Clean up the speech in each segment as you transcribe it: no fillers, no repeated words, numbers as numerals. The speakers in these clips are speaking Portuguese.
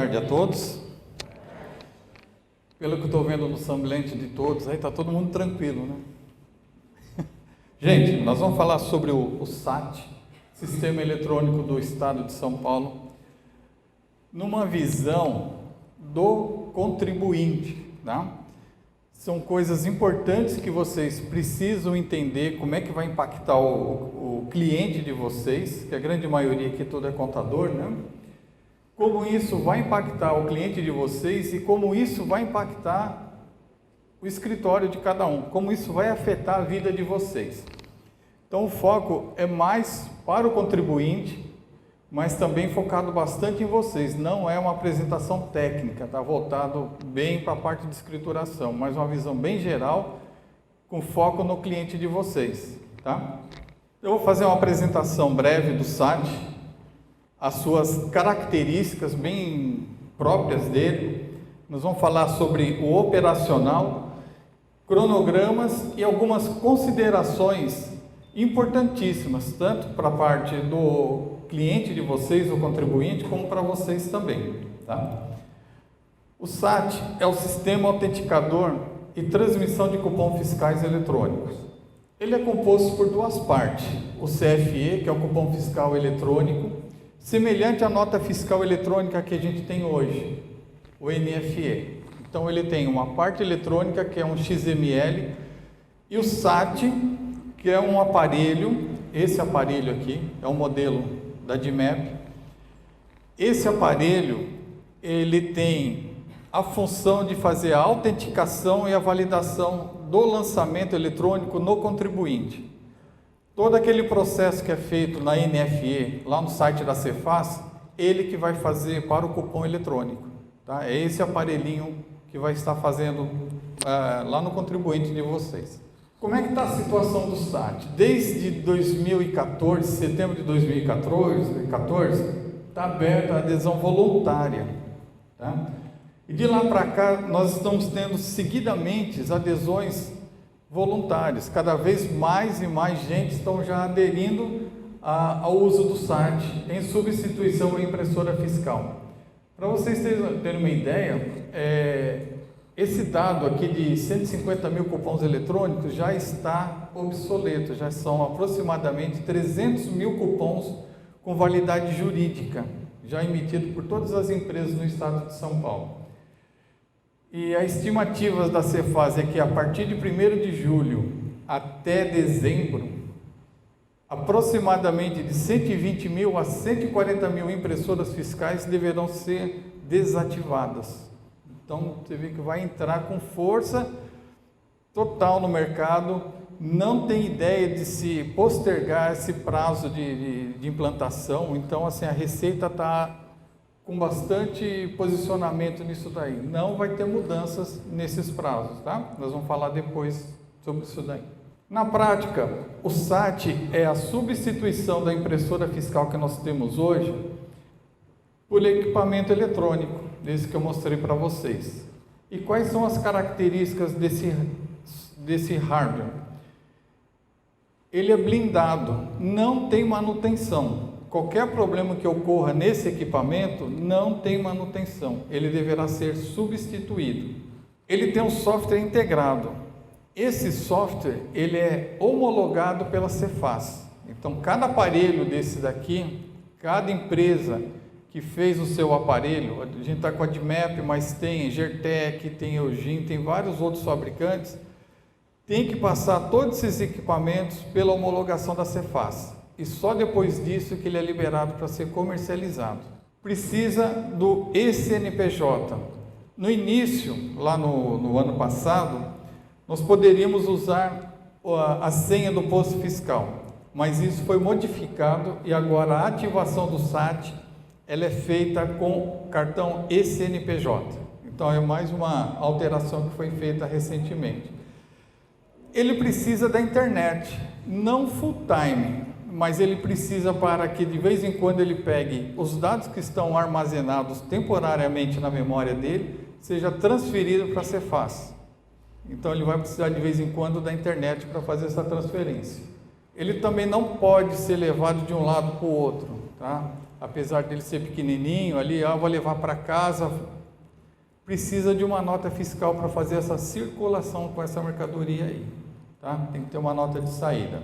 tarde a todos. Pelo que eu estou vendo no semblante de todos, aí está todo mundo tranquilo, né? Gente, nós vamos falar sobre o SAT, Sistema Eletrônico do Estado de São Paulo, numa visão do contribuinte, tá? São coisas importantes que vocês precisam entender como é que vai impactar o cliente de vocês, que a grande maioria aqui todo é contador, né? Como isso vai impactar o cliente de vocês e como isso vai impactar o escritório de cada um, como isso vai afetar a vida de vocês. Então o foco é mais para o contribuinte, mas também focado bastante em vocês. Não é uma apresentação técnica, está voltado bem para a parte de escrituração, mas uma visão bem geral, com foco no cliente de vocês, tá? Eu vou fazer uma apresentação breve do SAT, as suas características bem próprias dele. Nós vamos falar sobre o operacional, cronogramas e algumas considerações importantíssimas, tanto para a parte do cliente de vocês, o contribuinte, como para vocês também, tá? O SAT é o Sistema Autenticador e Transmissão de Cupom Fiscais Eletrônicos. Ele é composto por duas partes, o CFE, que é o cupom fiscal eletrônico, semelhante à nota fiscal eletrônica que a gente tem hoje, o NFE. Então ele tem uma parte eletrônica que é um XML e o SAT, que é um aparelho, esse aparelho aqui é um modelo da DMAP. Esse aparelho, ele tem a função de fazer a autenticação e a validação do lançamento eletrônico no contribuinte. Todo aquele processo que é feito na NFE, lá no site da Cefaz, ele que vai fazer para o cupom eletrônico, tá? É esse aparelhinho que vai estar fazendo lá no contribuinte de vocês. Como é que está a situação do SAT? Desde 2014, setembro de 2014, está aberta a adesão voluntária, tá? E de lá para cá, nós estamos tendo seguidamente adesões voluntárias. Cada vez mais e mais gente estão já aderindo ao uso do SAT em substituição à impressora fiscal. Para vocês terem uma ideia, esse dado aqui de 150 mil cupons eletrônicos já está obsoleto, já são aproximadamente 300 mil cupons com validade jurídica, já emitido por todas as empresas no estado de São Paulo. E a estimativa da Cefaz é que a partir de 1º de julho até dezembro, aproximadamente de 120 mil a 140 mil impressoras fiscais deverão ser desativadas. Então, você vê que vai entrar com força total no mercado, não tem ideia de se postergar esse prazo de implantação. Então, assim, a Receita está com bastante posicionamento nisso daí. Não vai ter mudanças nesses prazos, tá? Nós vamos falar depois sobre isso daí. Na prática, o SAT é a substituição da impressora fiscal que nós temos hoje por equipamento eletrônico, desse que eu mostrei para vocês. E quais são as características desse hardware? Ele é blindado, não tem manutenção. Qualquer problema que ocorra nesse equipamento não tem manutenção, ele deverá ser substituído. Ele tem um software integrado. Esse software, ele é homologado pela Cefaz. Então, cada aparelho desse daqui, cada empresa que fez o seu aparelho, a gente está com a DMAP, mas tem Gertec, tem Eugin, tem vários outros fabricantes, tem que passar todos esses equipamentos pela homologação da Cefaz. E só depois disso que ele é liberado para ser comercializado. Precisa do ECNPJ. No início, lá no ano passado, nós poderíamos usar a senha do posto fiscal, mas isso foi modificado e agora a ativação do SAT ela é feita com cartão ECNPJ. Então é mais uma alteração que foi feita recentemente. Ele precisa da internet, não full time, mas ele precisa para que de vez em quando ele pegue os dados que estão armazenados temporariamente na memória dele, seja transferido para a Cefaz. Então ele vai precisar de vez em quando da internet para fazer essa transferência. Ele também não pode ser levado de um lado para o outro, tá? apesar dele ser pequenininho ali, vou levar para casa, precisa de uma nota fiscal para fazer essa circulação com essa mercadoria aí, tá? Tem que ter uma nota de saída.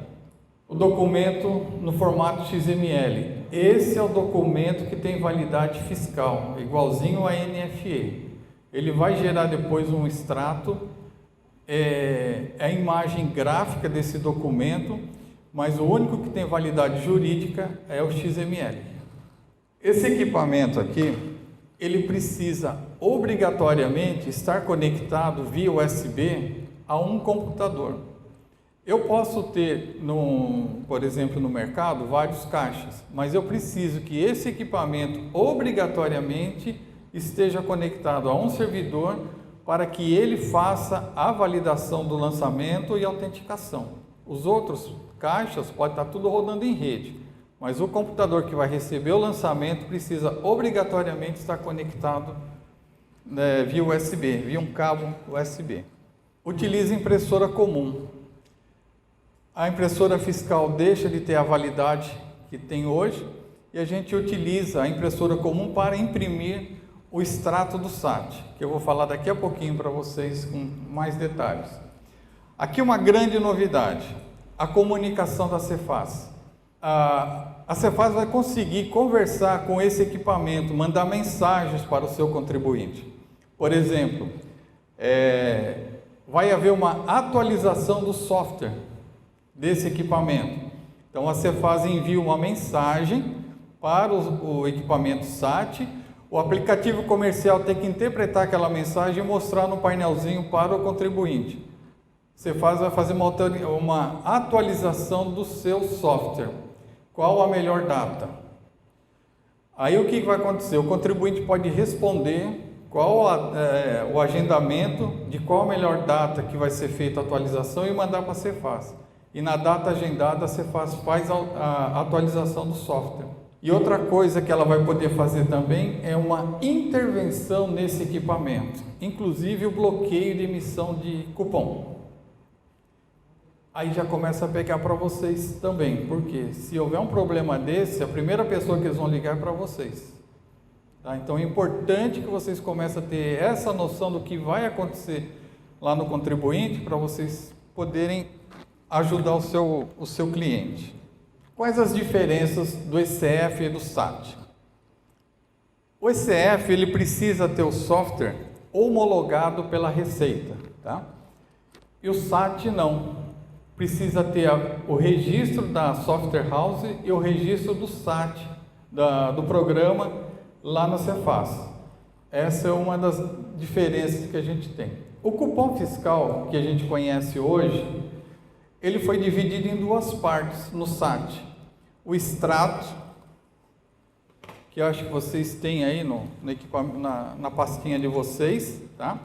O documento no formato XML, esse é o documento que tem validade fiscal, igualzinho a NFE. Ele vai gerar depois um extrato, a imagem gráfica desse documento, mas o único que tem validade jurídica é o XML. Esse equipamento aqui, ele precisa obrigatoriamente estar conectado via USB a um computador. Eu posso ter, por exemplo, no mercado, vários caixas, mas eu preciso que esse equipamento obrigatoriamente esteja conectado a um servidor para que ele faça a validação do lançamento e autenticação. Os outros caixas pode estar tudo rodando em rede, mas o computador que vai receber o lançamento precisa obrigatoriamente estar conectado via USB, via um cabo USB. Utilize impressora comum. A impressora fiscal deixa de ter a validade que tem hoje e a gente utiliza a impressora comum para imprimir o extrato do SAT, que eu vou falar daqui a pouquinho para vocês com mais detalhes. Aqui uma grande novidade, a comunicação da Cefaz. A Cefaz vai conseguir conversar com esse equipamento, mandar mensagens para o seu contribuinte. Por exemplo, vai haver uma atualização do software desse equipamento. Então a Cefaz envia uma mensagem para o equipamento SAT, o aplicativo comercial tem que interpretar aquela mensagem e mostrar no painelzinho para o contribuinte. Cefaz vai fazer uma atualização do seu software. Qual a melhor data? Aí o que vai acontecer? O contribuinte pode responder qual o agendamento de qual a melhor data que vai ser feita a atualização e mandar para a Cefaz. E na data agendada a Cefaz faz a atualização do software. E outra coisa que ela vai poder fazer também é uma intervenção nesse equipamento, inclusive o bloqueio de emissão de cupom. Aí já começa a pegar para vocês também, porque se houver um problema desse, a primeira pessoa que eles vão ligar é para vocês. Tá? Então é importante que vocês comecem a ter essa noção do que vai acontecer lá no contribuinte, para vocês poderem ajudar o seu cliente. Quais as diferenças do ECF e do SAT? O ECF ele precisa ter o software homologado pela Receita, tá? E o SAT não. Precisa ter o registro da Software House e o registro do SAT, do programa, lá na Cefaz. Essa é uma das diferenças que a gente tem. O cupom fiscal que a gente conhece hoje, ele foi dividido em duas partes no SAT. O extrato, que eu acho que vocês têm aí no equipamento, na pastinha de vocês, tá?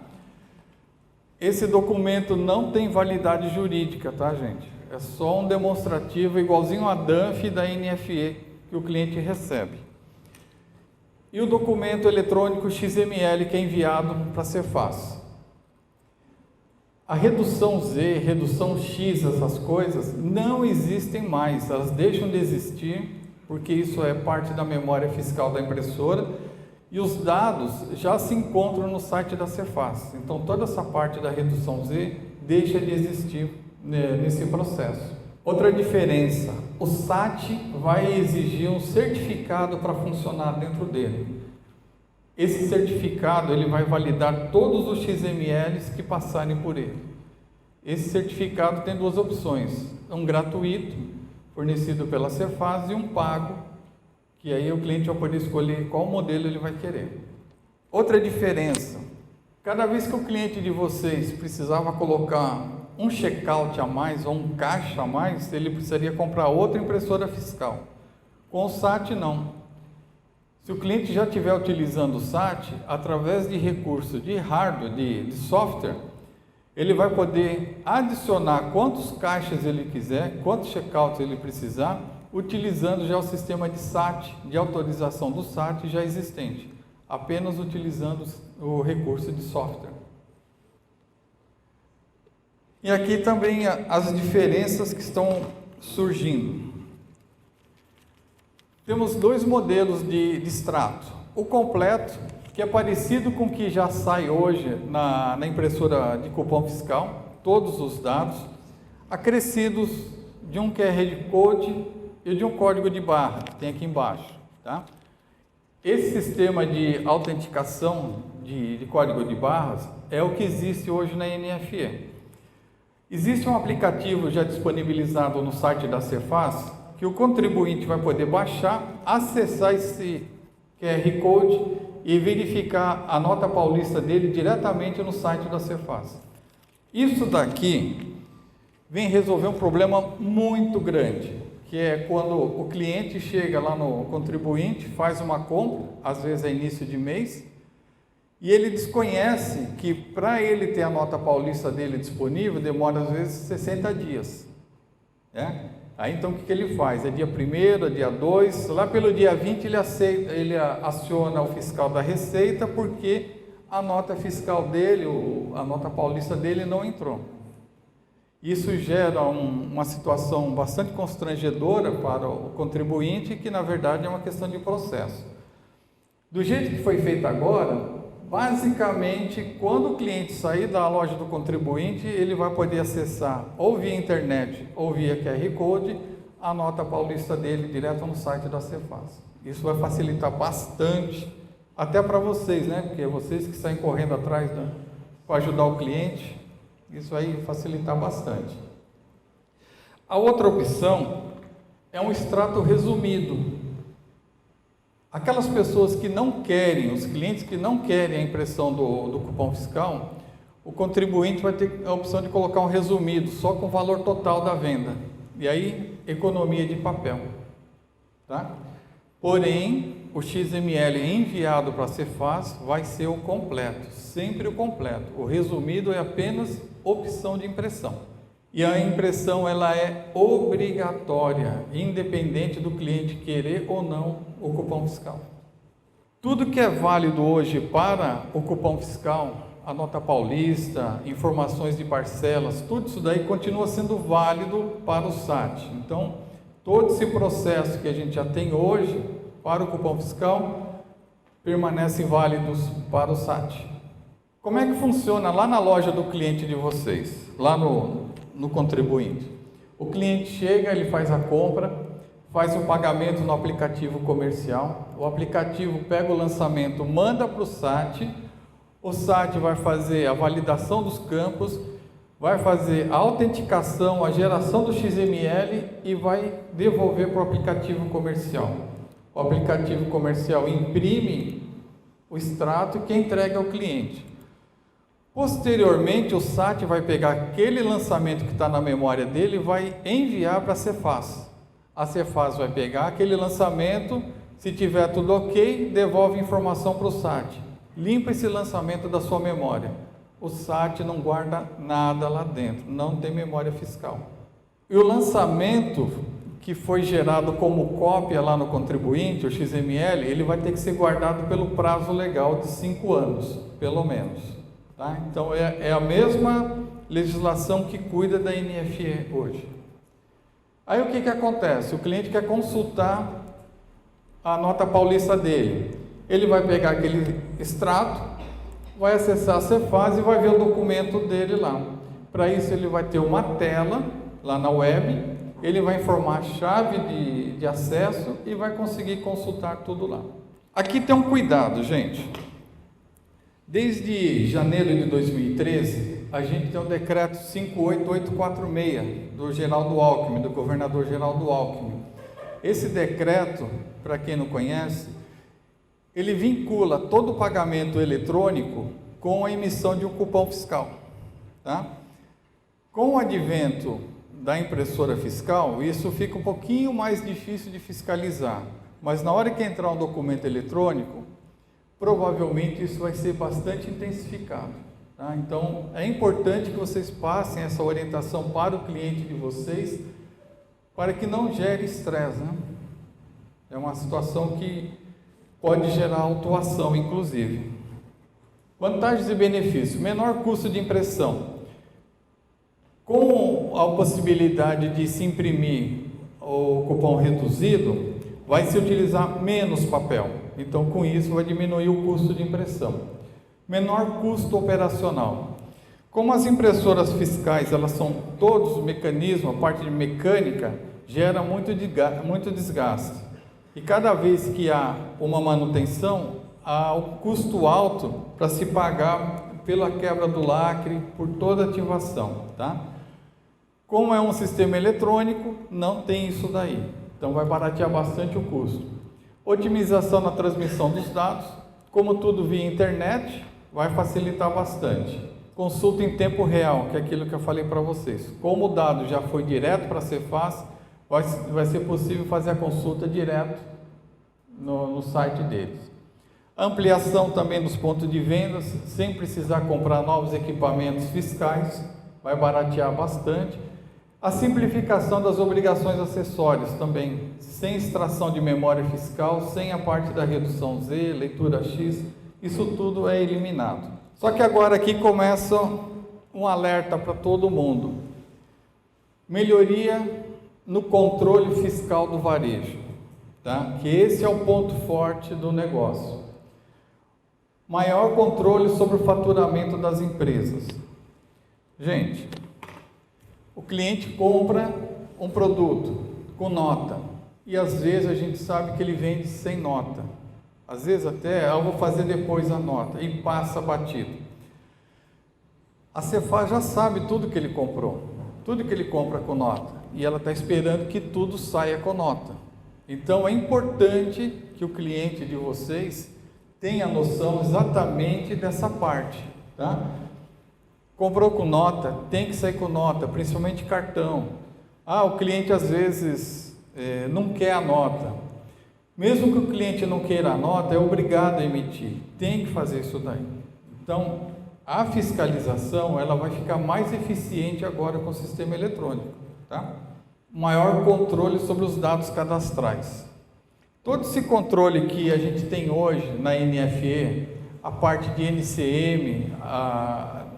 Esse documento não tem validade jurídica, tá, gente? É só um demonstrativo igualzinho a DANF da NFE que o cliente recebe. E o documento eletrônico XML que é enviado para a Cefaz. A redução Z, redução X, essas coisas, não existem mais, elas deixam de existir, porque isso é parte da memória fiscal da impressora, e os dados já se encontram no site da Cefaz. Então, toda essa parte da redução Z deixa de existir nesse processo. Outra diferença, o SAT vai exigir um certificado para funcionar dentro dele. Esse certificado ele vai validar todos os XMLs que passarem por ele. Esse certificado tem duas opções, um gratuito, fornecido pela Cefaz, e um pago, que aí o cliente vai poder escolher qual modelo ele vai querer. Outra diferença, cada vez que o cliente de vocês precisava colocar um checkout a mais ou um caixa a mais, ele precisaria comprar outra impressora fiscal. Com o SAT não. Se o cliente já estiver utilizando o SAT, através de recurso de hardware, de software, ele vai poder adicionar quantos caixas ele quiser, quantos checkouts ele precisar, utilizando já o sistema de SAT, de autorização do SAT já existente, apenas utilizando o recurso de software. E aqui também as diferenças que estão surgindo. temos dois modelos de extrato. O completo, que é parecido com o que já sai hoje na impressora de cupom fiscal, todos os dados, acrescidos de um QR Code e de um código de barra, que tem aqui embaixo. Tá? Esse sistema de autenticação de código de barras é o que existe hoje na NFE. Existe um aplicativo já disponibilizado no site da Cefaz, que o contribuinte vai poder baixar, acessar esse QR Code e verificar a nota paulista dele diretamente no site da Cefaz. Isso daqui vem resolver um problema muito grande, que é quando o cliente chega lá no contribuinte, faz uma compra, às vezes é início de mês, e ele desconhece que para ele ter a nota paulista dele disponível, demora às vezes 60 dias. Né? Aí então o que ele faz? É dia 1º, é dia 2, lá pelo dia 20 ele aciona o fiscal da Receita porque a nota fiscal dele, a nota paulista dele não entrou. Isso gera uma situação bastante constrangedora para o contribuinte, que na verdade é uma questão de processo. Do jeito que foi feito agora, basicamente, quando o cliente sair da loja do contribuinte, ele vai poder acessar ou via internet ou via QR Code a nota paulista dele direto no site da Cefaz. Isso vai facilitar bastante, até para vocês, né? Porque vocês que saem correndo atrás para ajudar o cliente, isso vai facilitar bastante. A outra opção é um extrato resumido. Aquelas pessoas que não querem, os clientes que não querem a impressão do cupom fiscal, o contribuinte vai ter a opção de colocar um resumido, só com o valor total da venda. E aí, economia de papel. Tá? Porém, o XML enviado para a Cefaz vai ser o completo, sempre o completo. O resumido é apenas opção de impressão. E a impressão ela é obrigatória, independente do cliente querer ou não o cupom fiscal. Tudo que é válido hoje para o cupom fiscal, a nota paulista, informações de parcelas, tudo isso daí continua sendo válido para o SAT. Então, todo esse processo que a gente já tem hoje para o cupom fiscal permanecem válidos para o SAT. Como é que funciona lá na loja do cliente de vocês, lá no contribuinte? O cliente chega, ele faz a compra, faz o pagamento no aplicativo comercial, o aplicativo pega o lançamento, manda para o SAT vai fazer a validação dos campos, vai fazer a autenticação, a geração do XML e vai devolver para o aplicativo comercial. O aplicativo comercial imprime o extrato que entrega ao cliente. Posteriormente, o SAT vai pegar aquele lançamento que está na memória dele e vai enviar para a Cefaz. A Cefaz vai pegar aquele lançamento, se tiver tudo ok, devolve informação para o SAT. Limpa esse lançamento da sua memória. O SAT não guarda nada lá dentro, não tem memória fiscal. E o lançamento que foi gerado como cópia lá no contribuinte, o XML, ele vai ter que ser guardado pelo prazo legal de 5 anos, pelo menos. Tá? Então, é a mesma legislação que cuida da NFE hoje. Aí, o que acontece? O cliente quer consultar a nota paulista dele. Ele vai pegar aquele extrato, vai acessar a Cefaz e vai ver o documento dele lá. Para isso, ele vai ter uma tela lá na web, ele vai informar a chave de acesso e vai conseguir consultar tudo lá. Aqui tem um cuidado, gente. Desde janeiro de 2013, a gente tem o decreto 58846 do Geraldo Alckmin, do governador Geraldo Alckmin. Esse decreto, para quem não conhece, ele vincula todo o pagamento eletrônico com a emissão de um cupom fiscal. Tá? Com o advento da impressora fiscal, isso fica um pouquinho mais difícil de fiscalizar, mas na hora que entrar um documento eletrônico, provavelmente isso vai ser bastante intensificado. Tá? Então, é importante que vocês passem essa orientação para o cliente de vocês, para que não gere estresse. Né? É uma situação que pode gerar autuação, inclusive. Vantagens e benefícios. Menor custo de impressão. Com a possibilidade de se imprimir o cupom reduzido, vai se utilizar menos papel. Então, com isso, vai diminuir o custo de impressão. Menor custo operacional. Como as impressoras fiscais, elas são todos mecanismos, a parte de mecânica, gera muito desgaste. E cada vez que há uma manutenção, há o custo alto para se pagar pela quebra do lacre, por toda ativação, tá? Como é um sistema eletrônico, não tem isso daí. Então vai baratear bastante o custo. Otimização na transmissão dos dados. Como tudo via internet, vai facilitar bastante. Consulta em tempo real, que é aquilo que eu falei para vocês. Como o dado já foi direto para a Cefaz, vai ser possível fazer a consulta direto no site deles. Ampliação também dos pontos de vendas, sem precisar comprar novos equipamentos fiscais, vai baratear bastante. A simplificação das obrigações acessórias também, sem extração de memória fiscal, sem a parte da redução Z, leitura X, isso tudo é eliminado. Só que agora aqui começa um alerta para todo mundo. Melhoria no controle fiscal do varejo, tá? Que esse é o ponto forte do negócio. Maior controle sobre o faturamento das empresas. Gente, o cliente compra um produto com nota e às vezes a gente sabe que ele vende sem nota. Às vezes até eu vou fazer depois a nota e passa batido. A Cefaz já sabe tudo que ele comprou, tudo que ele compra com nota e ela está esperando que tudo saia com nota. Então é importante que o cliente de vocês tenha noção exatamente dessa parte, tá? Comprou com nota, tem que sair com nota, principalmente cartão. O cliente às vezes não quer a nota. Mesmo que o cliente não queira a nota, é obrigado a emitir. Tem que fazer isso daí. Então, a fiscalização ela vai ficar mais eficiente agora com o sistema eletrônico, tá? Maior controle sobre os dados cadastrais. Todo esse controle que a gente tem hoje na NFE, a parte de NCM,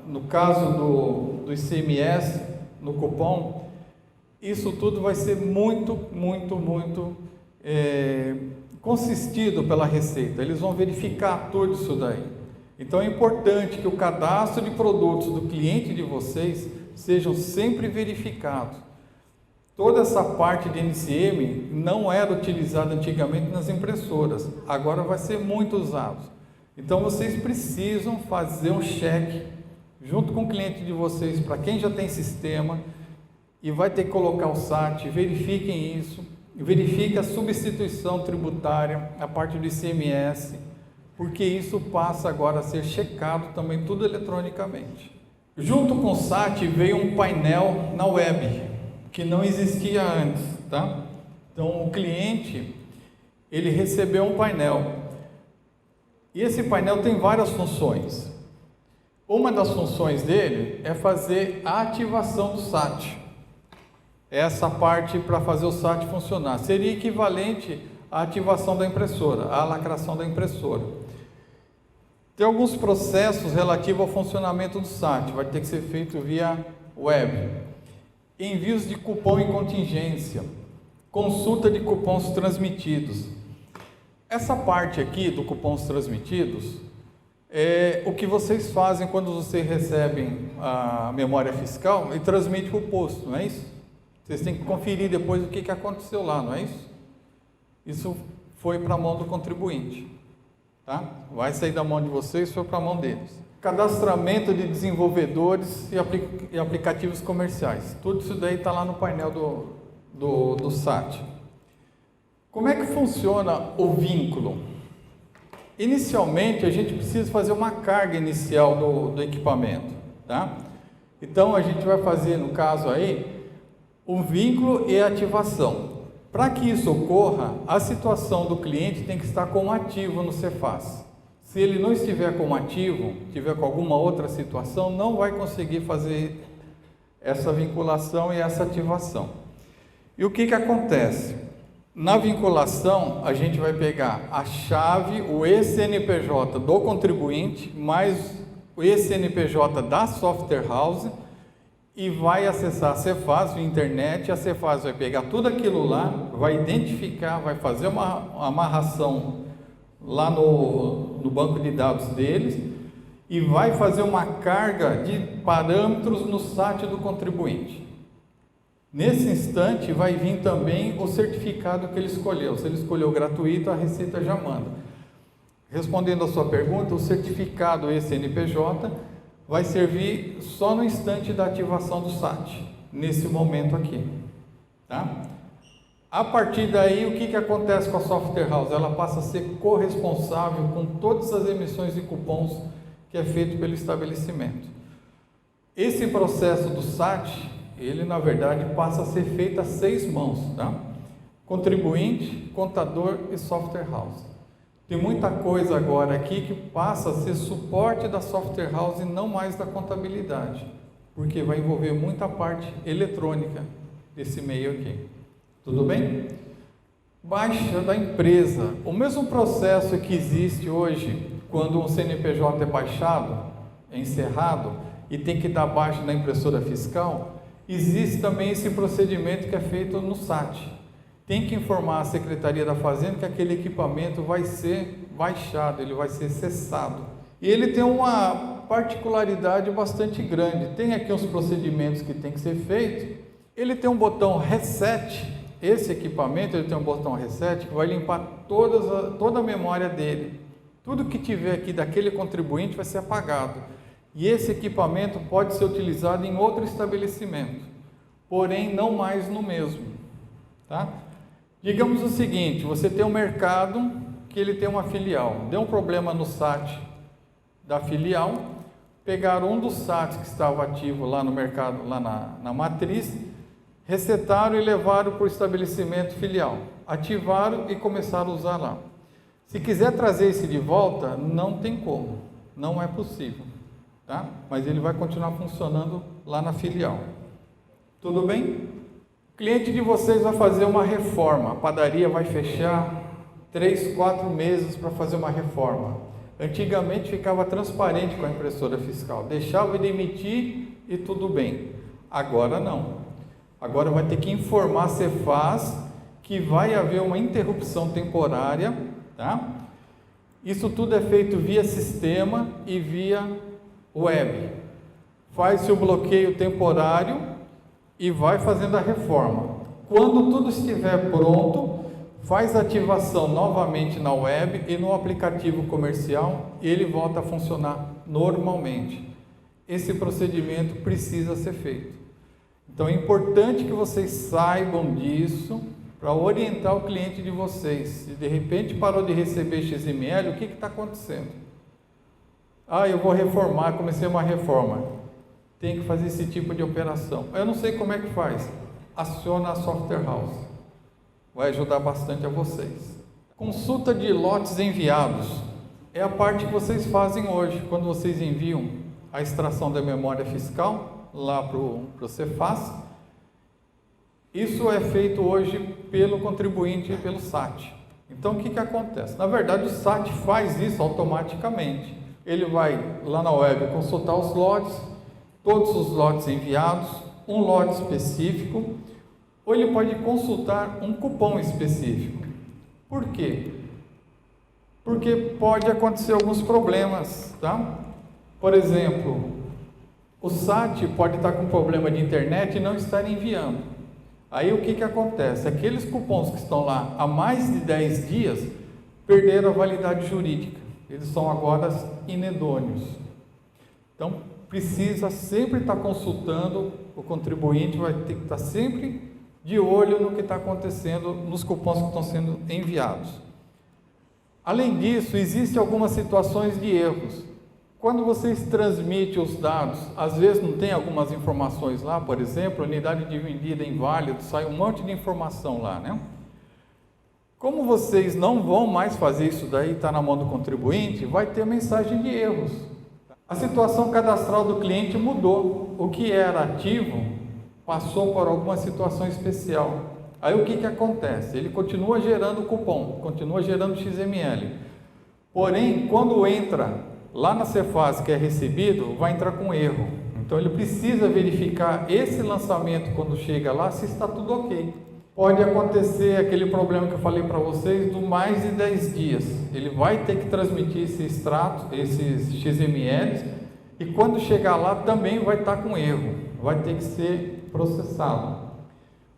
no caso do ICMS, no cupom, isso tudo vai ser muito consistido pela Receita. Eles vão verificar tudo isso daí. Então é importante que o cadastro de produtos do cliente de vocês sejam sempre verificados. Toda essa parte de NCM não era utilizada antigamente nas impressoras, agora vai ser muito usado. Então vocês precisam fazer um cheque junto com o cliente de vocês, para quem já tem sistema e vai ter que colocar o SAT, verifiquem isso, verifique a substituição tributária, a parte do ICMS, porque isso passa agora a ser checado também tudo eletronicamente. Junto com o SAT veio um painel na web, que não existia antes, tá? Então o cliente, ele recebeu um painel, e esse painel tem várias funções. Uma das funções dele é fazer a ativação do SAT. Essa parte para fazer o SAT funcionar seria equivalente à ativação da impressora, à lacração da impressora. Tem alguns processos relativos ao funcionamento do SAT, vai ter que ser feito via web. Envios de cupom em contingência, consulta de cupons transmitidos. Essa parte aqui do cupons transmitidos é o que vocês fazem quando vocês recebem a memória fiscal e transmitem para o posto, não é isso? Vocês têm que conferir depois o que aconteceu lá, não é isso? Isso foi para a mão do contribuinte, tá? Vai sair da mão de vocês, foi para a mão deles. Cadastramento de desenvolvedores e aplicativos comerciais. Tudo isso daí está lá no painel do SAT. Como é que funciona o vínculo? Inicialmente, a gente precisa fazer uma carga inicial do equipamento, tá? Então, a gente vai fazer, no caso aí, um vínculo e ativação. Para que isso ocorra, a situação do cliente tem que estar como ativo no Cefaz. Se ele não estiver como ativo, tiver com alguma outra situação, não vai conseguir fazer essa vinculação e essa ativação. E o que acontece? Na vinculação, a gente vai pegar a chave, o ECNPJ do contribuinte, mais o ECNPJ da software house e vai acessar a Cefaz via internet. A Cefaz vai pegar tudo aquilo lá, vai identificar, vai fazer uma amarração lá no banco de dados deles e vai fazer uma carga de parâmetros no SAT do contribuinte. Nesse instante vai vir também o certificado que ele escolheu. Se ele escolheu gratuito, a Receita já manda. Respondendo a sua pergunta, o certificado CNPJ vai servir só no instante da ativação do SAT, nesse momento aqui, tá? A partir daí, o que acontece com a Software House? Ela passa a ser corresponsável com todas as emissões de cupons que é feito pelo estabelecimento. Esse processo do SAT, ele na verdade passa a ser feito a 6 mãos, tá? Contribuinte, contador e Software House. Tem muita coisa agora aqui que passa a ser suporte da Software House e não mais da contabilidade, porque vai envolver muita parte eletrônica desse meio aqui. Tudo bem? Baixa da empresa. O mesmo processo que existe hoje quando um CNPJ é baixado, é encerrado e tem que dar baixa na impressora fiscal, existe também esse procedimento que é feito no SAT. Tem que informar a Secretaria da Fazenda que aquele equipamento vai ser baixado, ele vai ser cessado. E ele tem uma particularidade bastante grande. Tem aqui uns procedimentos que tem que ser feito. Ele tem um botão reset. Esse equipamento ele tem um botão reset que vai limpar toda a memória dele. Tudo que tiver aqui daquele contribuinte vai ser apagado. E esse equipamento pode ser utilizado em outro estabelecimento, porém não mais no mesmo, tá? Digamos o seguinte, você tem um mercado que ele tem uma filial, deu um problema no SAT da filial, pegaram um dos SATs que estava ativo lá no mercado, lá na matriz, resetaram e levaram para o estabelecimento filial, ativaram e começaram a usar lá. Se quiser trazer esse de volta, não tem como, não é possível, tá? Mas ele vai continuar funcionando lá na filial. Tudo bem? O cliente de vocês vai fazer uma reforma, a padaria vai fechar 3, 4 meses para fazer uma reforma. Antigamente ficava transparente com a impressora fiscal, deixava ele emitir e tudo bem. Agora não. Agora vai ter que informar a Cefaz que vai haver uma interrupção temporária, tá? Isso tudo é feito via sistema e via web. Faz-se o bloqueio temporário e vai fazendo a reforma. Quando tudo estiver pronto, faz a ativação novamente na web e no aplicativo comercial e ele volta a funcionar normalmente. Esse procedimento precisa ser feito. Então é importante que vocês saibam disso para orientar o cliente de vocês. Se de repente parou de receber XML, o que está acontecendo? Ah, eu vou reformar, comecei uma reforma. Tem que fazer esse tipo de operação. Eu não sei como é que faz. Aciona a Software House. Vai ajudar bastante a vocês. Consulta de lotes enviados. É a parte que vocês fazem hoje, quando vocês enviam a extração da memória fiscal lá para o Cefaz. Isso é feito hoje pelo contribuinte e pelo SAT. Então, o que acontece? Na verdade, o SAT faz isso automaticamente. Ele vai lá na web consultar os lotes, todos os lotes enviados, um lote específico, ou ele pode consultar um cupom específico. Por quê? Porque pode acontecer alguns problemas, tá? Por exemplo, o SAT pode estar com problema de internet e não estar enviando. Aí o que acontece? Aqueles cupons que estão lá há mais de 10 dias perderam a validade jurídica. Eles são agora inidôneos. Então, precisa sempre estar consultando, o contribuinte vai ter que estar sempre de olho no que está acontecendo nos cupons que estão sendo enviados. Além disso, existem algumas situações de erros. Quando vocês transmitem os dados, às vezes não tem algumas informações lá, por exemplo, unidade de vendida inválido, sai um monte de informação lá, né? Como vocês não vão mais fazer isso daí, está na mão do contribuinte, vai ter mensagem de erros. A situação cadastral do cliente mudou. O que era ativo passou por alguma situação especial. Aí o que acontece? Ele continua gerando cupom, continua gerando XML. Porém, quando entra lá na Cefaz que é recebido, vai entrar com erro. Então ele precisa verificar esse lançamento quando chega lá, se está tudo ok. Pode acontecer aquele problema que eu falei para vocês do mais de 10 dias. Ele vai ter que transmitir esse extrato, esses XMLs, e quando chegar lá também vai estar com erro, vai ter que ser processado.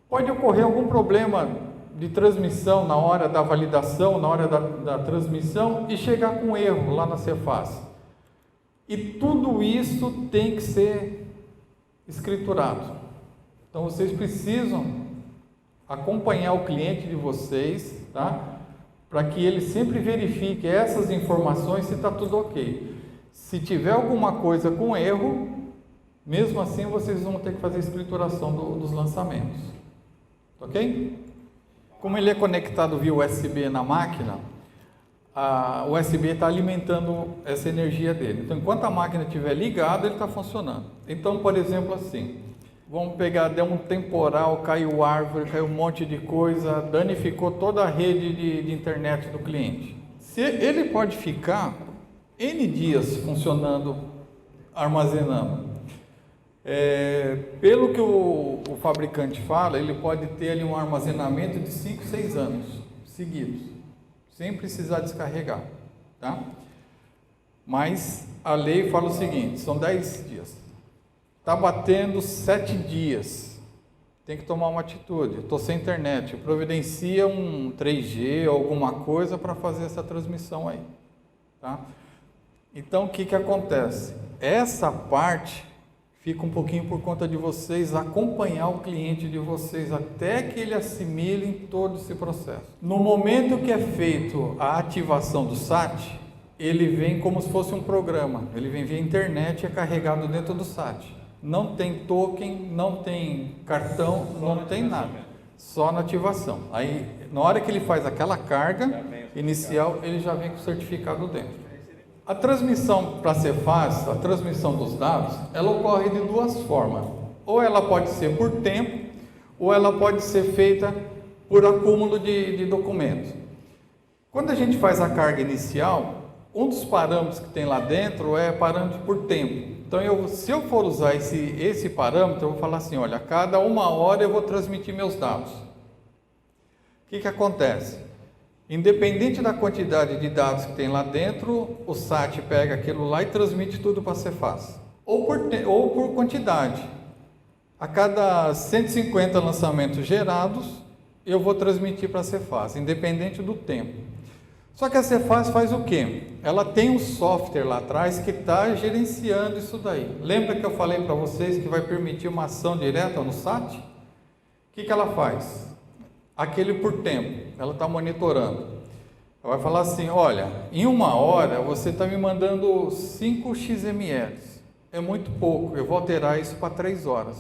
Pode ocorrer algum problema de transmissão na hora da validação, na hora da transmissão, e chegar com erro lá na Cefaz. E tudo isso tem que ser escriturado. Então vocês precisam acompanhar o cliente de vocês, tá? Para que ele sempre verifique essas informações se está tudo ok. Se tiver alguma coisa com erro, mesmo assim vocês vão ter que fazer a escrituração dos lançamentos. Ok? Como ele é conectado via USB na máquina, a USB está alimentando essa energia dele. Então, enquanto a máquina estiver ligada, ele está funcionando. Então, por exemplo, assim, vamos pegar, deu um temporal, caiu árvore, caiu um monte de coisa, danificou toda a rede de internet do cliente. Ele pode ficar N dias funcionando, armazenando. Pelo que o fabricante fala, ele pode ter ali um armazenamento de 5, 6 anos seguidos, sem precisar descarregar, tá? Mas a lei fala o seguinte, são 10 dias. Está batendo 7 dias, tem que tomar uma atitude. Estou sem internet, providencia um 3G ou alguma coisa para fazer essa transmissão aí, tá? Então, o que acontece? Essa parte fica um pouquinho por conta de vocês acompanhar o cliente de vocês até que ele assimile todo esse processo. No momento que é feito a ativação do SAT, ele vem como se fosse um programa, ele vem via internet e é carregado dentro do SAT. Não tem token, não tem cartão, não tem nada, só na ativação. Aí, na hora que ele faz aquela carga inicial, ele já vem com o certificado dentro. A transmissão para a Cefaz, a transmissão dos dados, ela ocorre de duas formas. Ou ela pode ser por tempo, ou ela pode ser feita por acúmulo de documentos. Quando a gente faz a carga inicial, um dos parâmetros que tem lá dentro é parâmetro por tempo. Então, se eu for usar esse parâmetro, eu vou falar assim, olha, a cada 1 hora eu vou transmitir meus dados. O que acontece? Independente da quantidade de dados que tem lá dentro, o SAT pega aquilo lá e transmite tudo para a Cefaz. Ou por quantidade. A cada 150 lançamentos gerados, eu vou transmitir para a Cefaz, independente do tempo. Só que a Cefaz faz o quê? Ela tem um software lá atrás que está gerenciando isso daí. Lembra que eu falei para vocês que vai permitir uma ação direta no SAT? O que ela faz? Aquele por tempo, ela está monitorando. Ela vai falar assim, olha, em 1 hora você está me mandando 5 XMLs. É muito pouco, eu vou alterar isso para 3 horas.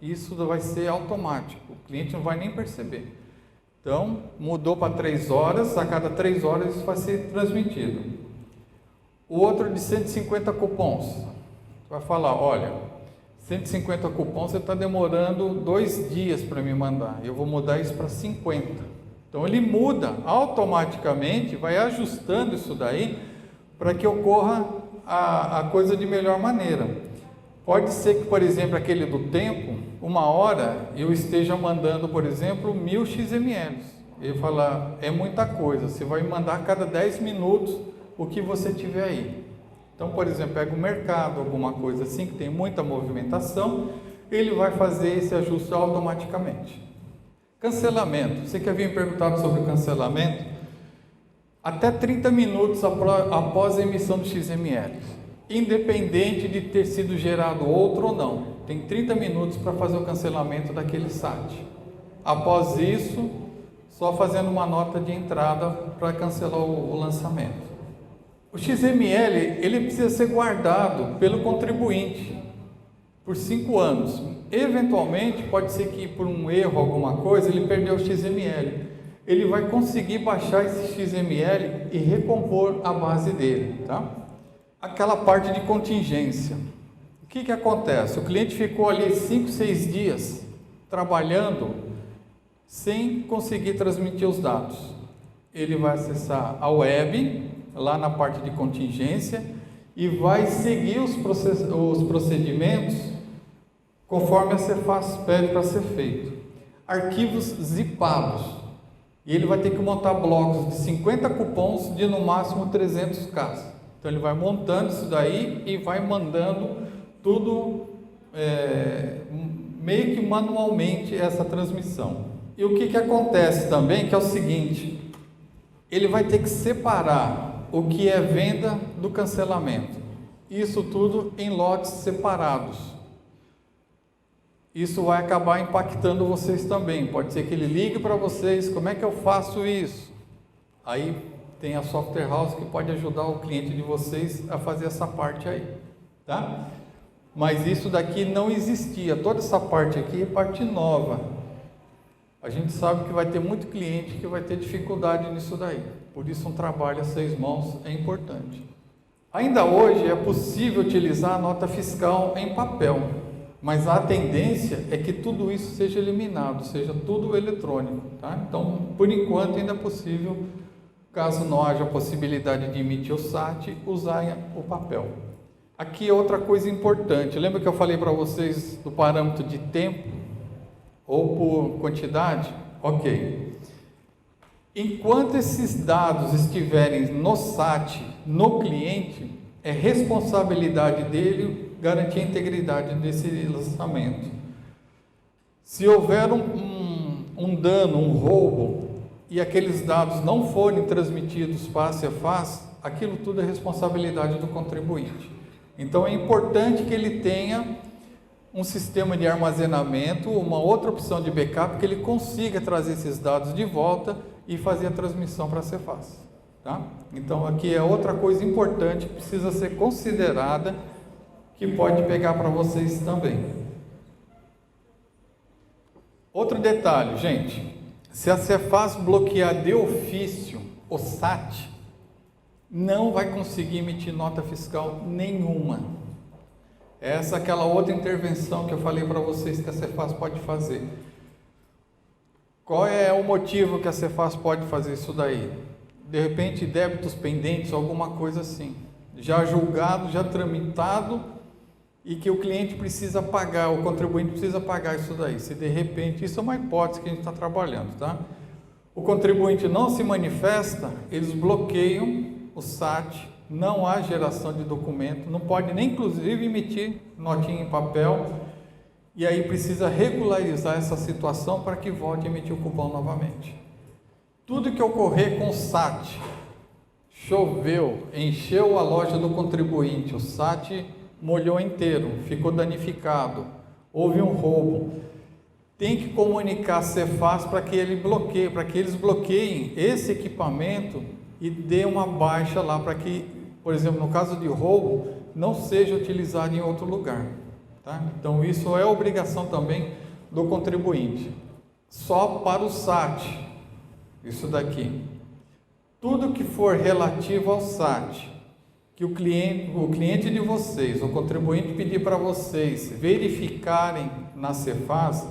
Isso vai ser automático, o cliente não vai nem perceber. Então, mudou para 3 horas, a cada 3 horas isso vai ser transmitido. O outro de 150 cupons, vai falar, olha, 150 cupons você está demorando 2 dias para me mandar, eu vou mudar isso para 50. Então ele muda automaticamente, vai ajustando isso daí para que ocorra a coisa de melhor maneira. Pode ser que, por exemplo, aquele do tempo, 1 hora eu esteja mandando, por exemplo, 1000 XMLs. Ele fala, é muita coisa, você vai mandar a cada 10 minutos o que você tiver aí. Então, por exemplo, pega o mercado, alguma coisa assim, que tem muita movimentação, ele vai fazer esse ajuste automaticamente. Cancelamento. Você que havia me perguntado sobre cancelamento, até 30 minutos após a emissão do XML, independente de ter sido gerado outro ou não, tem 30 minutos para fazer o cancelamento daquele SAT. Após isso, só fazendo uma nota de entrada para cancelar o lançamento. O XML, ele precisa ser guardado pelo contribuinte por 5 anos. Eventualmente, pode ser que por um erro, alguma coisa, ele perdeu o XML. Ele vai conseguir baixar esse XML e recompor a base dele, tá? Aquela parte de contingência. O que acontece? O cliente ficou ali 5, 6 dias trabalhando sem conseguir transmitir os dados. Ele vai acessar a web, lá na parte de contingência, e vai seguir os procedimentos conforme a Cefaz pede para ser feito. Arquivos zipados. E ele vai ter que montar blocos de 50 cupons de no máximo 300K. Então ele vai montando isso daí e vai mandando tudo meio que manualmente essa transmissão. E o que acontece também, que é o seguinte, ele vai ter que separar o que é venda do cancelamento. Isso tudo em lotes separados. Isso vai acabar impactando vocês também. Pode ser que ele ligue para vocês, como é que eu faço isso? Aí tem a Software House que pode ajudar o cliente de vocês a fazer essa parte aí, tá? Mas isso daqui não existia, toda essa parte aqui é parte nova. A gente sabe que vai ter muito cliente que vai ter dificuldade nisso daí. Por isso um trabalho a 6 mãos é importante. Ainda hoje é possível utilizar a nota fiscal em papel, mas a tendência é que tudo isso seja eliminado, seja tudo eletrônico, tá? Então, por enquanto ainda é possível, caso não haja possibilidade de emitir o SAT, usar o papel. Aqui é outra coisa importante, lembra que eu falei para vocês do parâmetro de tempo ou por quantidade? Ok. Enquanto esses dados estiverem no SAT, no cliente, é responsabilidade dele garantir a integridade desse lançamento. Se houver um dano, um roubo, e aqueles dados não forem transmitidos face a face, aquilo tudo é responsabilidade do contribuinte. Então é importante que ele tenha um sistema de armazenamento, uma outra opção de backup, que ele consiga trazer esses dados de volta e fazer a transmissão para a Cefaz, tá? Então aqui é outra coisa importante que precisa ser considerada, que pode pegar para vocês também. Outro detalhe, gente, se a Cefaz bloquear de ofício o SAT, não vai conseguir emitir nota fiscal nenhuma. Essa é aquela outra intervenção que eu falei para vocês que a Cefaz pode fazer. Qual é o motivo que a Cefaz pode fazer isso daí? De repente, débitos pendentes, alguma coisa assim. Já julgado, já tramitado, e que o cliente precisa pagar, o contribuinte precisa pagar isso daí. Se de repente, isso é uma hipótese que a gente está trabalhando, tá? O contribuinte não se manifesta, eles bloqueiam o SAT, não há geração de documento, não pode nem inclusive emitir notinha em papel, e aí precisa regularizar essa situação para que volte a emitir o cupom novamente. Tudo que ocorrer com o SAT, choveu, encheu a loja do contribuinte, o SAT molhou inteiro, ficou danificado, houve um roubo, tem que comunicar a Cefaz para que ele bloqueie, para que eles bloqueiem esse equipamento e dê uma baixa lá para que, por exemplo, no caso de roubo, não seja utilizado em outro lugar, tá? Então isso é obrigação também do contribuinte. Só para o SAT, isso daqui. Tudo que for relativo ao SAT, que o cliente de vocês, o contribuinte pedir para vocês verificarem na Cefaz,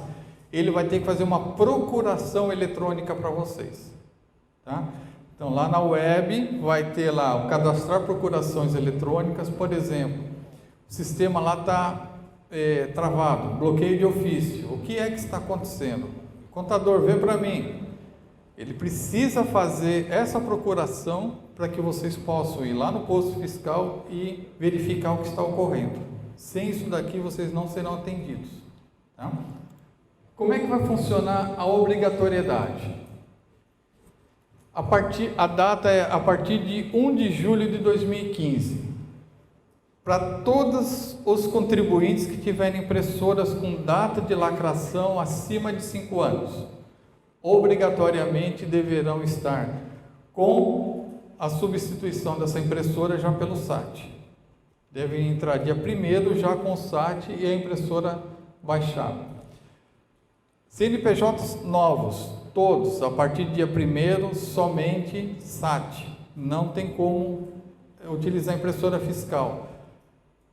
ele vai ter que fazer uma procuração eletrônica para vocês, tá? Então lá na web vai ter lá o cadastrar procurações eletrônicas, por exemplo, o sistema lá está travado, bloqueio de ofício, o que é que está acontecendo? Contador, vê para mim. Ele precisa fazer essa procuração para que vocês possam ir lá no posto fiscal e verificar o que está ocorrendo. Sem isso daqui, vocês não serão atendidos, tá? Como é que vai funcionar a obrigatoriedade? A data é a partir de 1 de julho de 2015. Para todos os contribuintes que tiverem impressoras com data de lacração acima de 5 anos, obrigatoriamente deverão estar com a substituição dessa impressora já pelo SAT. Devem entrar dia 1º já com o SAT e a impressora baixada. CNPJs novos, todos, a partir do dia 1º, somente SAT. Não tem como utilizar impressora fiscal.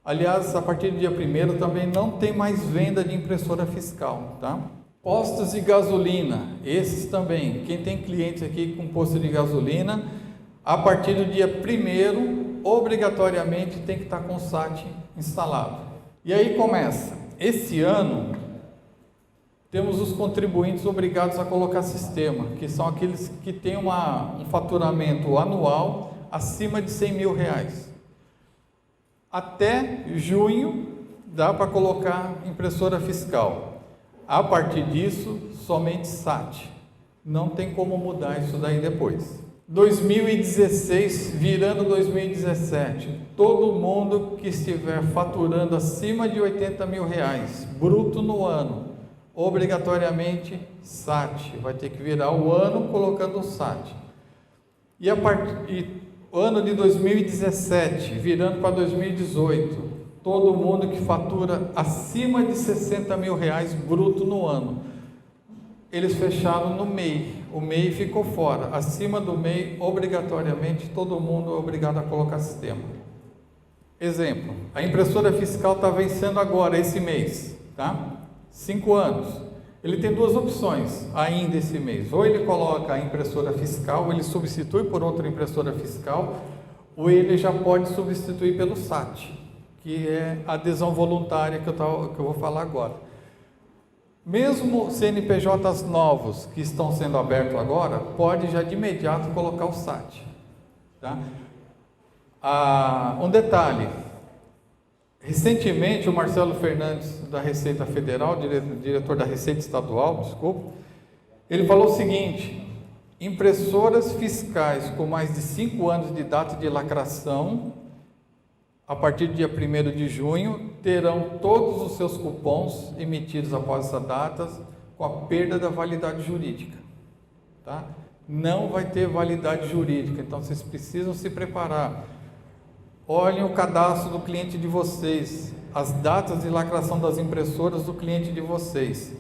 Aliás, a partir do dia 1º também não tem mais venda de impressora fiscal, tá? Postos de gasolina, esses também. Quem tem clientes aqui com posto de gasolina, a partir do dia 1º, obrigatoriamente tem que estar com o SAT instalado. E aí começa. Esse ano, temos os contribuintes obrigados a colocar sistema, que são aqueles que têm um faturamento anual acima de R$100.000. Até junho, dá para colocar impressora fiscal. A partir disso, somente SAT. Não tem como mudar isso daí depois. 2016 virando 2017, todo mundo que estiver faturando acima de R$80.000 bruto no ano, obrigatoriamente SAT, vai ter que virar o ano colocando o SAT. E o ano de 2017 virando para 2018, todo mundo que fatura acima de R$60.000 bruto no ano, eles fecharam no MEI. O MEI ficou fora. Acima do MEI, obrigatoriamente, todo mundo é obrigado a colocar sistema. Exemplo, a impressora fiscal está vencendo agora, esse mês, tá? 5 anos. Ele tem duas opções ainda esse mês. Ou ele coloca a impressora fiscal, ele substitui por outra impressora fiscal, ou ele já pode substituir pelo SAT, que é a adesão voluntária que eu vou falar agora. Mesmo CNPJs novos que estão sendo abertos agora, pode já de imediato colocar o SAT. Tá? Um detalhe, recentemente o Marcelo Fernandes da Receita Federal, diretor da Receita Estadual, desculpa, ele falou o seguinte: impressoras fiscais com mais de 5 anos de data de lacração, a partir do dia 1º de junho, terão todos os seus cupons emitidos após essa data com a perda da validade jurídica. Tá? Não vai ter validade jurídica, então vocês precisam se preparar. Olhem o cadastro do cliente de vocês, as datas de lacração das impressoras do cliente de vocês.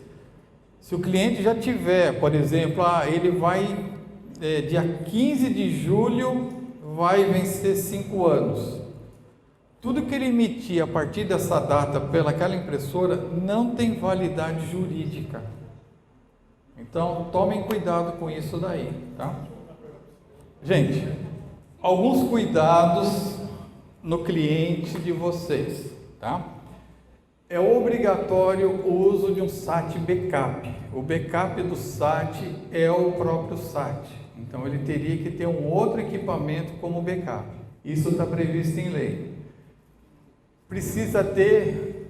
Se o cliente já tiver, por exemplo, ele vai, dia 15 de julho, vai vencer 5 anos. Tudo que ele emitir a partir dessa data pelaquela impressora não tem validade jurídica. Então, tomem cuidado com isso daí, tá? Gente, alguns cuidados no cliente de vocês, tá? É obrigatório o uso de um SAT backup. O backup do SAT é o próprio SAT. Então, ele teria que ter um outro equipamento como backup. Isso está previsto em lei. Precisa ter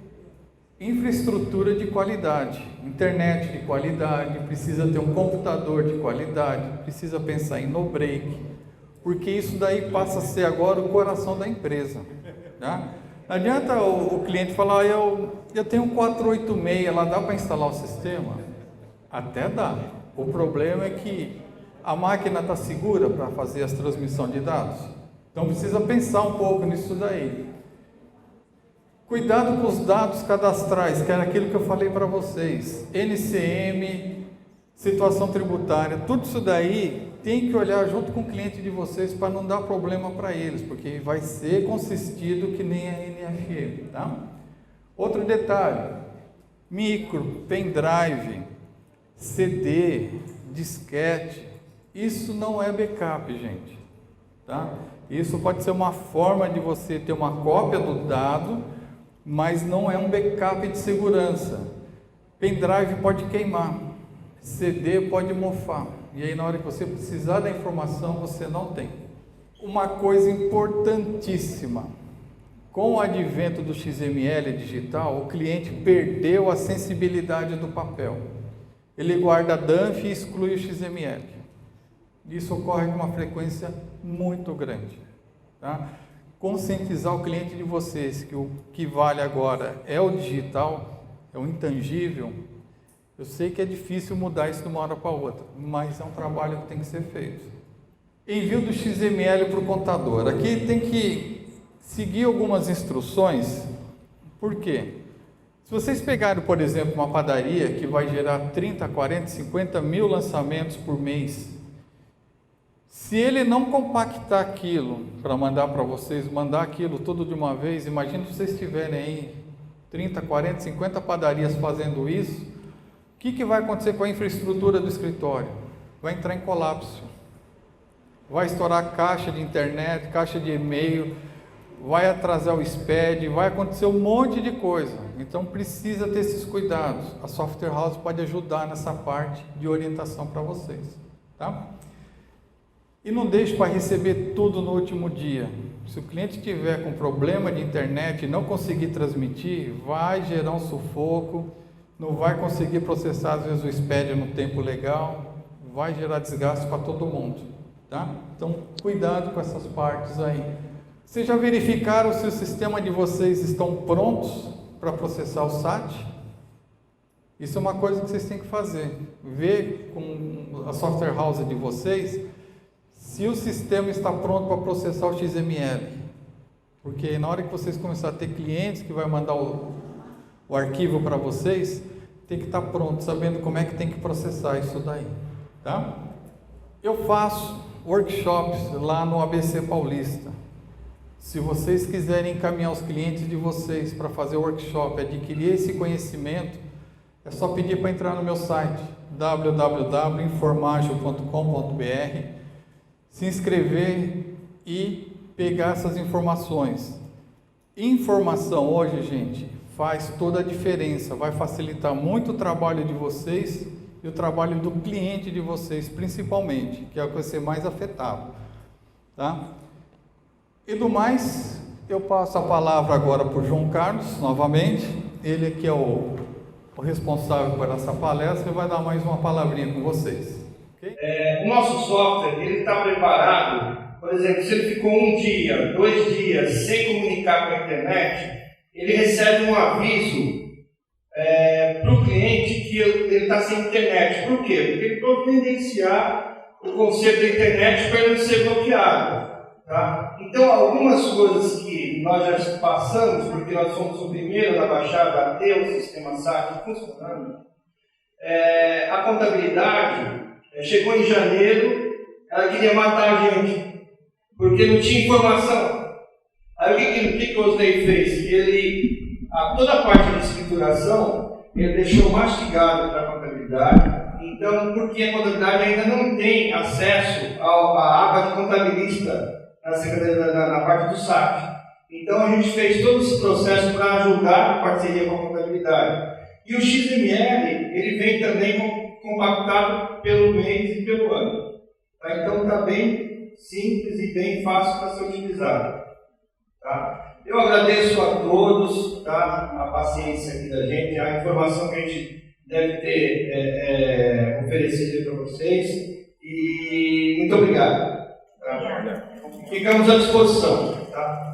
infraestrutura de qualidade, internet de qualidade, precisa ter um computador de qualidade, precisa pensar em no break, porque isso daí passa a ser agora o coração da empresa. Tá? Não adianta o cliente falar, eu tenho um 486, lá dá para instalar o sistema? Até dá. O problema é que a máquina está segura para fazer as transmissões de dados. Então precisa pensar um pouco nisso daí. Cuidado com os dados cadastrais, que era aquilo que eu falei para vocês. NCM, situação tributária, tudo isso daí tem que olhar junto com o cliente de vocês para não dar problema para eles, porque vai ser consistido que nem a NFE, tá? Outro detalhe, micro, pendrive, CD, disquete, isso não é backup, gente, tá? Isso pode ser uma forma de você ter uma cópia do dado, mas não é um backup de segurança. Pendrive pode queimar, CD pode mofar, e aí na hora que você precisar da informação, você não tem. Uma coisa importantíssima, com o advento do XML digital, o cliente perdeu a sensibilidade do papel. Ele guarda DANF e exclui o XML. Isso ocorre com uma frequência muito grande, tá? Conscientizar o cliente de vocês que o que vale agora é o digital, é o intangível. Eu sei que é difícil mudar isso de uma hora para outra, mas é um trabalho que tem que ser feito. Envio do XML para o contador. Aqui tem que seguir algumas instruções. Por quê? Se vocês pegarem, por exemplo, uma padaria que vai gerar 30, 40, 50 mil lançamentos por mês, se ele não compactar aquilo para mandar para vocês, mandar aquilo tudo de uma vez, imagine se vocês tiverem aí 30, 40, 50 padarias fazendo isso, o que vai acontecer com a infraestrutura do escritório? Vai entrar em colapso, vai estourar caixa de internet, caixa de e-mail, vai atrasar o SPED, vai acontecer um monte de coisa. Então precisa ter esses cuidados. A Software House pode ajudar nessa parte de orientação para vocês, tá? E não deixe para receber tudo no último dia. Se o cliente tiver com problema de internet e não conseguir transmitir, vai gerar um sufoco, não vai conseguir processar às vezes o SPED no tempo legal, vai gerar desgaste para todo mundo, tá? Então cuidado com essas partes aí. Vocês já verificaram se o sistema de vocês estão prontos para processar o SAT? Isso é uma coisa que vocês têm que fazer. Ver com a software house de vocês se o sistema está pronto para processar o XML. Porque na hora que vocês começarem a ter clientes que vai mandar o arquivo para vocês, tem que estar pronto, sabendo como é que tem que processar isso daí, tá? Eu faço workshops lá no ABC Paulista. Se vocês quiserem encaminhar os clientes de vocês para fazer o workshop, adquirir esse conhecimento, é só pedir para entrar no meu site www.informagio.com.br, se inscrever e pegar essas informações. Informação hoje, gente, faz toda a diferença, vai facilitar muito o trabalho de vocês e o trabalho do cliente de vocês, principalmente, que é o que vai ser mais afetado, tá? E do mais, eu passo a palavra agora para o João Carlos, novamente. Ele que é o responsável por essa palestra e vai dar mais uma palavrinha com vocês. Okay? O nosso software, ele está preparado, por exemplo, se ele ficou 1 dia, 2 dias sem comunicar com a internet, ele recebe um aviso para o cliente que ele está sem internet. Por quê? Porque ele providenciar o conceito da internet para ele não ser bloqueado. Tá? Então, algumas coisas que nós já passamos, porque nós fomos o primeiro na Baixada a ter o sistema SAT funcionando, a contabilidade chegou em janeiro, ela queria matar a gente, porque não tinha informação. Aí o que o Osney fez? Toda a parte de escrituração, ele deixou mastigado para a contabilidade. Então, porque a contabilidade ainda não tem acesso à aba de contabilista na parte do SAT. Então a gente fez todo esse processo para ajudar a parceria com a contabilidade. E o XML, ele vem também compactado pelo mês e pelo ano. Tá? Então está bem simples e bem fácil para ser utilizado. Tá? Eu agradeço a todos, tá? A paciência aqui da gente, a informação que a gente deve ter oferecido para vocês. E muito obrigado. Tá? Ficamos à disposição. Tá?